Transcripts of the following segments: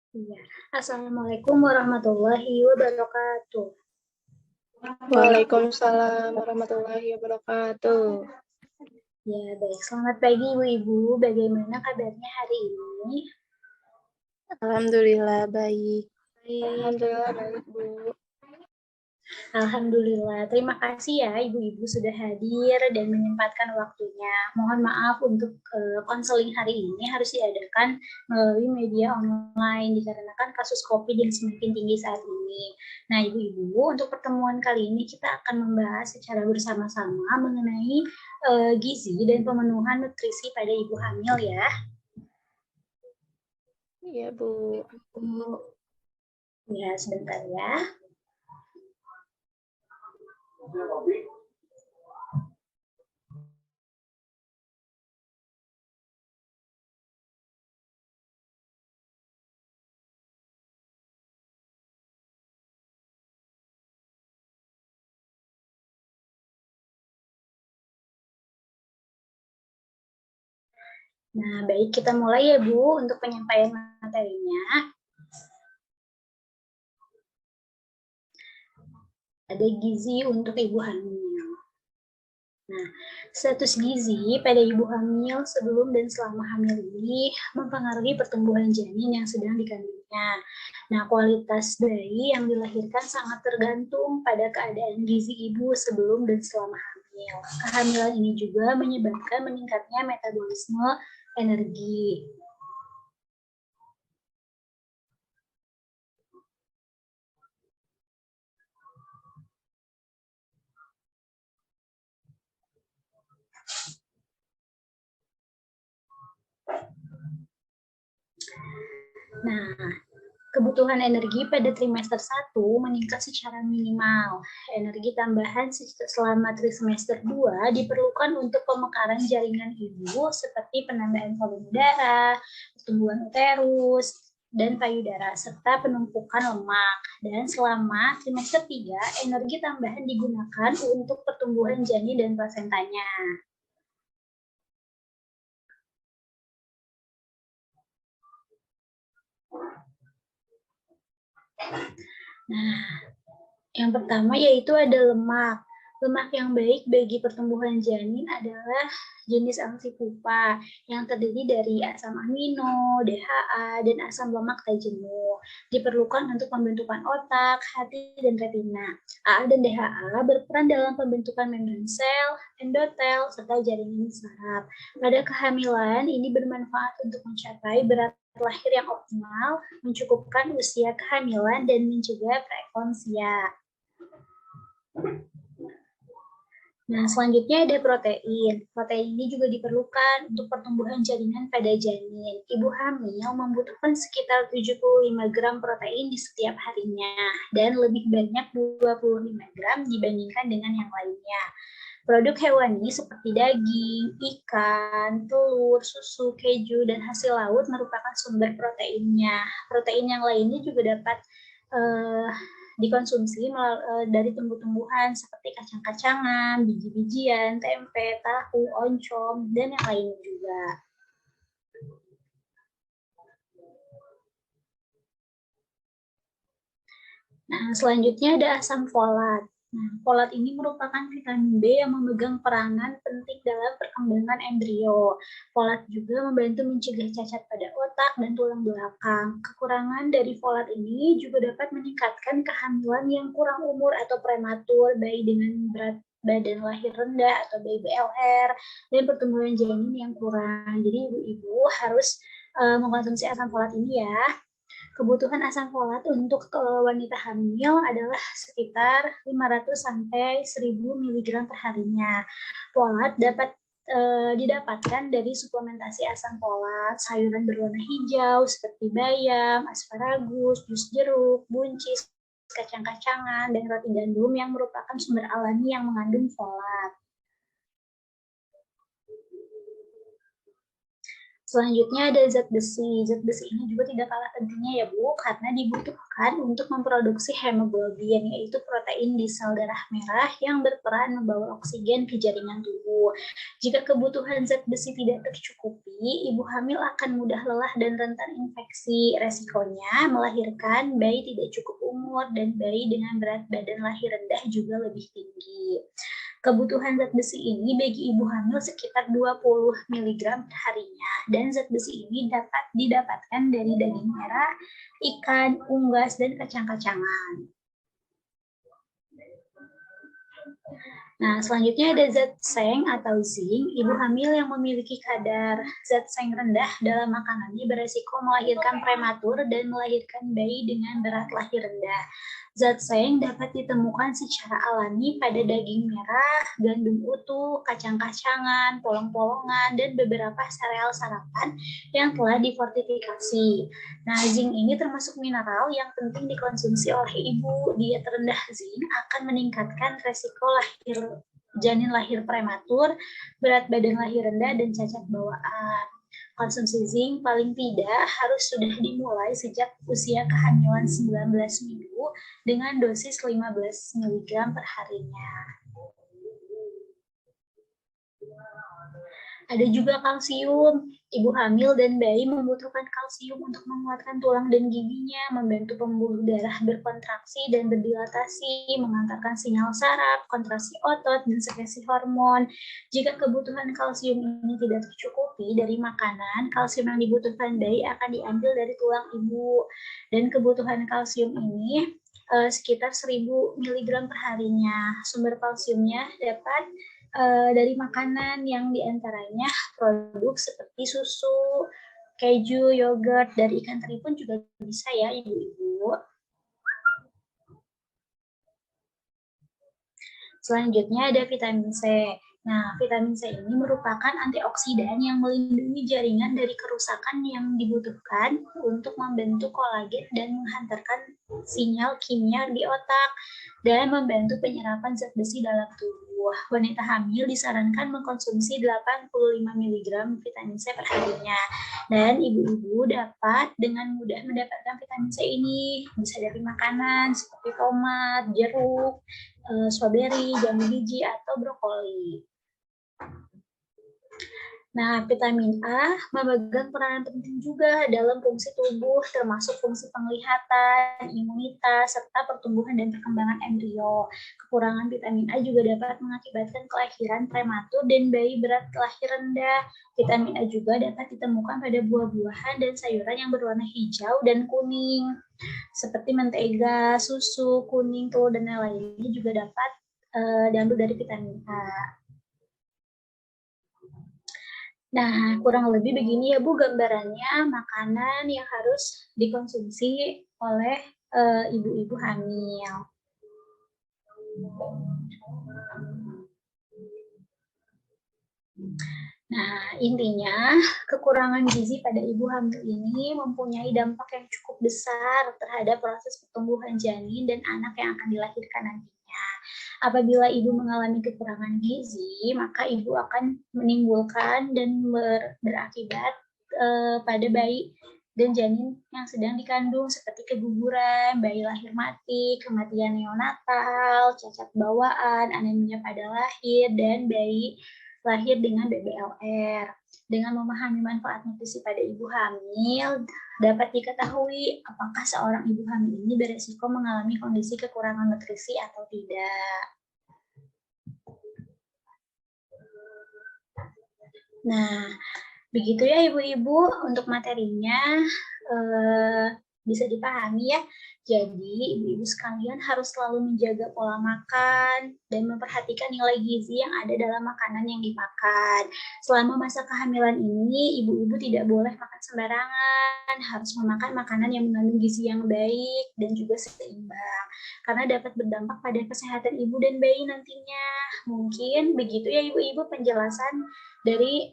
Iya. Assalamualaikum warahmatullahi wabarakatuh. Waalaikumsalam warahmatullahi wabarakatuh. Ya, baik. Selamat pagi Ibu-Ibu. Bagaimana kabarnya hari ini? Alhamdulillah baik. Alhamdulillah baik, Bu. Alhamdulillah. Terima kasih ya Ibu-Ibu sudah hadir dan menyempatkan waktunya. Mohon maaf untuk konseling hari ini harus diadakan melalui media online dikarenakan kasus COVID yang semakin tinggi saat ini. Nah, Ibu-Ibu, untuk pertemuan kali ini kita akan membahas secara bersama-sama mengenai gizi dan pemenuhan nutrisi pada ibu hamil ya. Iya, Bu. Ya, sebentar ya. Nah, baik, kita mulai ya Bu untuk penyampaian materinya. Ada gizi untuk ibu hamil. Nah, status gizi pada ibu hamil sebelum dan selama hamil ini mempengaruhi pertumbuhan janin yang sedang dikandungnya. Nah, kualitas bayi yang dilahirkan sangat tergantung pada keadaan gizi ibu sebelum dan selama hamil. Kehamilan ini juga menyebabkan meningkatnya metabolisme energi. Nah, kebutuhan energi pada trimester 1 meningkat secara minimal. Energi tambahan selama trimester 2 diperlukan untuk pemekaran jaringan ibu seperti penambahan volume darah, pertumbuhan uterus, dan payudara, serta penumpukan lemak. Dan selama trimester 3, energi tambahan digunakan untuk pertumbuhan janin dan plasentanya. Nah, yang pertama yaitu ada lemak. Lemak yang baik bagi pertumbuhan janin adalah jenis alsi pupa yang terdiri dari asam amino, DHA, dan asam lemak tak jenuh. Diperlukan untuk pembentukan otak, hati, dan retina. AA dan DHA berperan dalam pembentukan membran sel, endotel, serta jaringan saraf. Pada kehamilan, ini bermanfaat untuk mencapai berat lahir yang optimal, mencukupkan usia kehamilan, dan mencegah preeklamsia. Nah, selanjutnya ada protein. Protein ini juga diperlukan untuk pertumbuhan jaringan pada janin. Ibu hamil membutuhkan sekitar 75 gram protein di setiap harinya dan lebih banyak 25 gram dibandingkan dengan yang lainnya. Produk hewani seperti daging, ikan, telur, susu, keju, dan hasil laut merupakan sumber proteinnya. Protein yang lainnya juga dapat dikonsumsi dari tumbuh-tumbuhan seperti kacang-kacangan, biji-bijian, tempe, tahu, oncom, dan yang lainnya juga. Nah, selanjutnya ada asam folat. Nah, folat ini merupakan vitamin B yang memegang peranan penting dalam perkembangan embrio. Folat juga membantu mencegah cacat pada otak dan tulang belakang. Kekurangan dari folat ini juga dapat meningkatkan kehamilan yang kurang umur atau prematur, bayi dengan berat badan lahir rendah atau BLR, dan pertumbuhan janin yang kurang. Jadi ibu-ibu harus mengkonsumsi asam folat ini ya. Kebutuhan asam folat untuk wanita hamil adalah sekitar 500 sampai 1000 mg per harinya. Folat dapat didapatkan dari suplementasi asam folat, sayuran berwarna hijau seperti bayam, asparagus, jus jeruk, buncis, kacang-kacangan, dan roti gandum yang merupakan sumber alami yang mengandung folat. Selanjutnya ada zat besi. Zat besi ini juga tidak kalah pentingnya ya Bu, karena dibutuhkan untuk memproduksi hemoglobin, yaitu protein di sel darah merah yang berperan membawa oksigen ke jaringan tubuh. Jika kebutuhan zat besi tidak tercukupi, ibu hamil akan mudah lelah dan rentan infeksi. Resikonya melahirkan bayi tidak cukup umur dan bayi dengan berat badan lahir rendah juga lebih tinggi. Kebutuhan zat besi ini bagi ibu hamil sekitar 20 mg per harinya, dan zat besi ini dapat didapatkan dari daging merah, ikan, unggas, dan kacang-kacangan. Nah, selanjutnya ada zat seng atau zinc. Ibu hamil yang memiliki kadar zat seng rendah dalam makanannya beresiko melahirkan prematur dan melahirkan bayi dengan berat lahir rendah. Zat seng dapat ditemukan secara alami pada daging merah, gandum utuh, kacang-kacangan, polong-polongan, dan beberapa sereal sarapan yang telah difortifikasi. Nah, zinc ini termasuk mineral yang penting dikonsumsi oleh ibu. Diet rendah zinc akan meningkatkan resiko janin lahir prematur, berat badan lahir rendah, dan cacat bawaan. Konsumsi zinc paling tidak harus sudah dimulai sejak usia kehamilan 19 minggu dengan dosis 15 mg per harinya. Ada juga kalsium. Ibu hamil dan bayi membutuhkan kalsium untuk menguatkan tulang dan giginya, membantu pembuluh darah berkontraksi dan berdilatasi, mengantarkan sinyal saraf, kontraksi otot, dan sekresi hormon. Jika kebutuhan kalsium ini tidak tercukupi dari makanan, kalsium yang dibutuhkan bayi akan diambil dari tulang ibu. Dan kebutuhan kalsium ini sekitar 1000 mg per harinya. Sumber kalsiumnya dapat dari makanan yang diantaranya produk seperti susu, keju, yogurt, dari ikan teri pun juga bisa ya ibu-ibu. Selanjutnya ada vitamin C. Nah, vitamin C ini merupakan antioksidan yang melindungi jaringan dari kerusakan yang dibutuhkan untuk membentuk kolagen dan menghantarkan sinyal kimia di otak dan membantu penyerapan zat besi dalam tubuh. Wanita hamil disarankan mengkonsumsi 85 mg vitamin C per harinya. Dan ibu-ibu dapat dengan mudah mendapatkan vitamin C ini bisa dari makanan seperti tomat, jeruk, strawberry, jambu biji, atau brokoli. Nah, vitamin A memegang peranan penting juga dalam fungsi tubuh, termasuk fungsi penglihatan, imunitas, serta pertumbuhan dan perkembangan embrio. Kekurangan vitamin A juga dapat mengakibatkan kelahiran prematur dan bayi berat lahir rendah. Vitamin A juga dapat ditemukan pada buah-buahan dan sayuran yang berwarna hijau dan kuning, seperti mentega, susu, kuning, telur, dan lain-lainnya juga dapat diambil dari vitamin A. Nah, kurang lebih begini ya Bu gambarannya makanan yang harus dikonsumsi oleh ibu-ibu hamil. Nah, intinya kekurangan gizi pada ibu hamil ini mempunyai dampak yang cukup besar terhadap proses pertumbuhan janin dan anak yang akan dilahirkan nantinya. Apabila ibu mengalami kekurangan gizi, maka ibu akan menimbulkan dan berakibat pada bayi dan janin yang sedang dikandung seperti keguguran, bayi lahir mati, kematian neonatal, cacat bawaan, anemia pada lahir, dan bayi lahir dengan BBLR. Dengan memahami manfaat nutrisi pada ibu hamil, dapat diketahui apakah seorang ibu hamil ini beresiko mengalami kondisi kekurangan nutrisi atau tidak. Nah, begitu ya ibu-ibu untuk materinya bisa dipahami ya. Jadi ibu-ibu sekalian harus selalu menjaga pola makan dan memperhatikan nilai gizi yang ada dalam makanan yang dimakan. Selama masa kehamilan ini, ibu-ibu tidak boleh makan sembarangan, harus memakan makanan yang mengandung gizi yang baik dan juga seimbang, karena dapat berdampak pada kesehatan ibu dan bayi nantinya. Mungkin begitu ya ibu-ibu penjelasan dari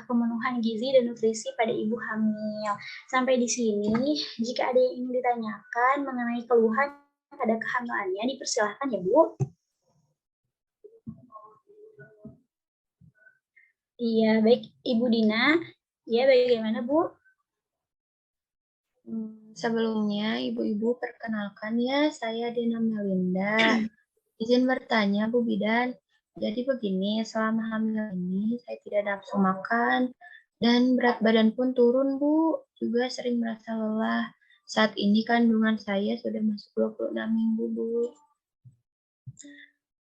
pemenuhan gizi dan nutrisi pada ibu hamil. Sampai di sini, jika ada yang ingin ditanyakan mengenai keluhan pada kehamilannya, dipersilahkan ya Bu. Iya, baik Ibu Dina. Ya, bagaimana, Bu? Sebelumnya, Ibu-Ibu perkenalkan ya, saya Dina Melinda. Izin bertanya, Bu Bidan. Jadi begini, selama hamil ini saya tidak nafsu makan dan berat badan pun turun, Bu. Juga sering merasa lelah. Saat ini kandungan saya sudah masuk 26 minggu, Bu.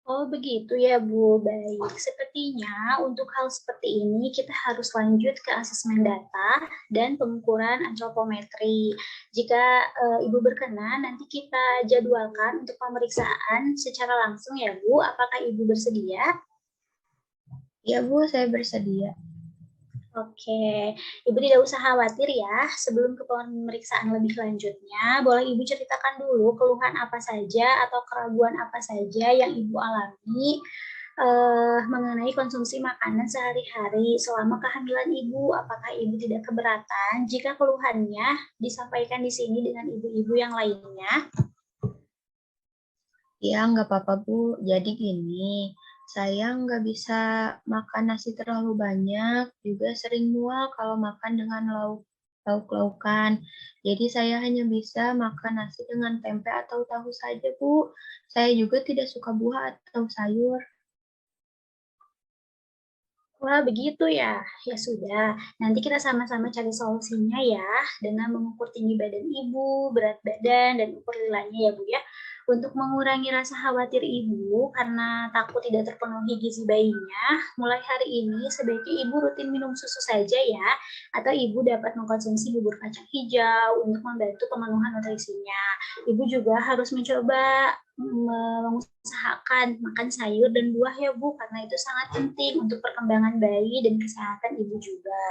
Oh, begitu ya, Bu. Baik. Sepertinya untuk hal seperti ini kita harus lanjut ke asesmen data dan pengukuran antropometri. Jika Ibu berkenan, nanti kita jadwalkan untuk pemeriksaan secara langsung ya, Bu. Apakah Ibu bersedia? Ya, Bu, saya bersedia. Oke, Ibu tidak usah khawatir ya. Sebelum ke pemeriksaan lebih lanjutnya, boleh Ibu ceritakan dulu keluhan apa saja atau keraguan apa saja yang Ibu alami mengenai konsumsi makanan sehari-hari selama kehamilan Ibu. Apakah Ibu tidak keberatan jika keluhannya disampaikan di sini dengan ibu-ibu yang lainnya? Ya, nggak apa-apa, Bu. Jadi gini, saya nggak bisa makan nasi terlalu banyak, juga sering mual kalau makan dengan lauk-laukan. Jadi saya hanya bisa makan nasi dengan tempe atau tahu saja, Bu. Saya juga tidak suka buah atau sayur. Wah, begitu ya. Ya sudah, nanti kita sama-sama cari solusinya ya, dengan mengukur tinggi badan ibu, berat badan, dan ukur lilanya ya Bu ya. Untuk mengurangi rasa khawatir ibu karena takut tidak terpenuhi gizi bayinya, mulai hari ini sebaiknya ibu rutin minum susu saja ya, atau ibu dapat mengkonsumsi bubur kacang hijau untuk membantu pemenuhan nutrisinya. Ibu juga harus mencoba mengusahakan makan sayur dan buah ya Bu, karena itu sangat penting untuk perkembangan bayi dan kesehatan ibu juga.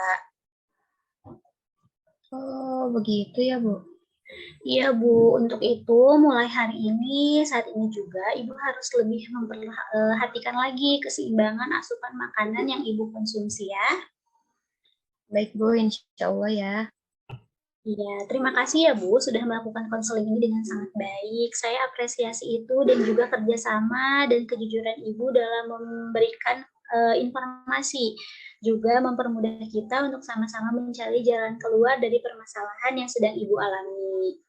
Oh, begitu ya, Bu. Iya Bu, untuk itu mulai hari ini, saat ini juga Ibu harus lebih memperhatikan lagi keseimbangan asupan makanan yang Ibu konsumsi ya. Baik, Bu, insya Allah ya. Iya, terima kasih ya Bu sudah melakukan konseling ini dengan sangat baik. Saya apresiasi itu dan juga kerjasama dan kejujuran Ibu dalam memberikan informasi. Juga mempermudah kita untuk sama-sama mencari jalan keluar dari permasalahan yang sedang Ibu alami.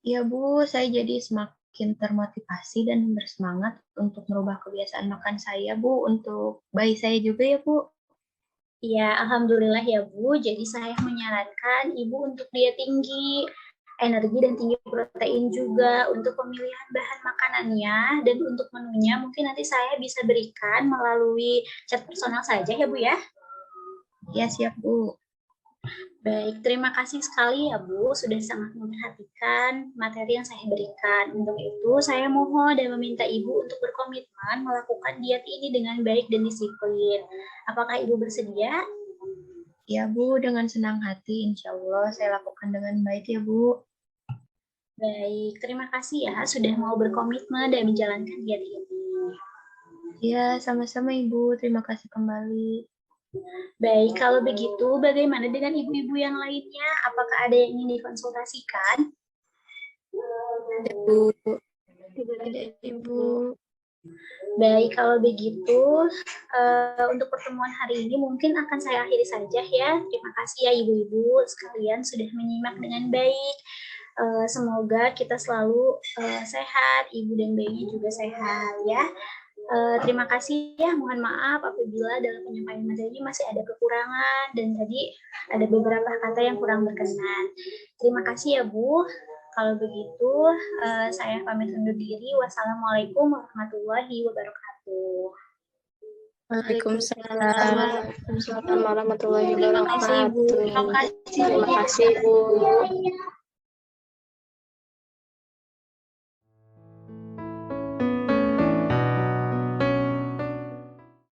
Iya, Bu, saya jadi semakin termotivasi dan bersemangat untuk merubah kebiasaan makan saya, Bu, untuk bayi saya juga ya, Bu. Ya, alhamdulillah ya Bu. Jadi saya menyarankan Ibu untuk diet tinggi, energi dan tinggi protein juga untuk pemilihan bahan makanannya dan untuk menunya mungkin nanti saya bisa berikan melalui chat personal saja ya Bu ya. Ya, siap, Bu. Baik, terima kasih sekali ya Bu sudah sangat memperhatikan materi yang saya berikan. Untuk itu saya mohon dan meminta Ibu untuk berkomitmen melakukan diet ini dengan baik dan disiplin. Apakah Ibu bersedia? Ya, Bu, dengan senang hati, insya Allah saya lakukan dengan baik ya, Bu. Baik, terima kasih ya sudah mau berkomitmen dan menjalankan diet ini. Ya, sama-sama Ibu. Terima kasih kembali. Baik, kalau begitu bagaimana dengan ibu-ibu yang lainnya? Apakah ada yang ingin dikonsultasikan? Ibu. Tidak, Ibu. Baik, kalau begitu untuk pertemuan hari ini mungkin akan saya akhiri saja ya. Terima kasih ya ibu-ibu sekalian sudah menyimak dengan baik. Semoga kita selalu sehat, ibu dan bayinya juga sehat ya. Terima kasih ya, mohon maaf apabila dalam penyampaian materi masih ada kekurangan dan tadi ada beberapa kata yang kurang berkenan. Terima kasih ya Bu. Kalau begitu, saya pamit undur diri. Wassalamualaikum warahmatullahi wabarakatuh. Waalaikumsalam warahmatullahi wabarakatuh. Terima kasih, Bu. Terima kasih, Bu.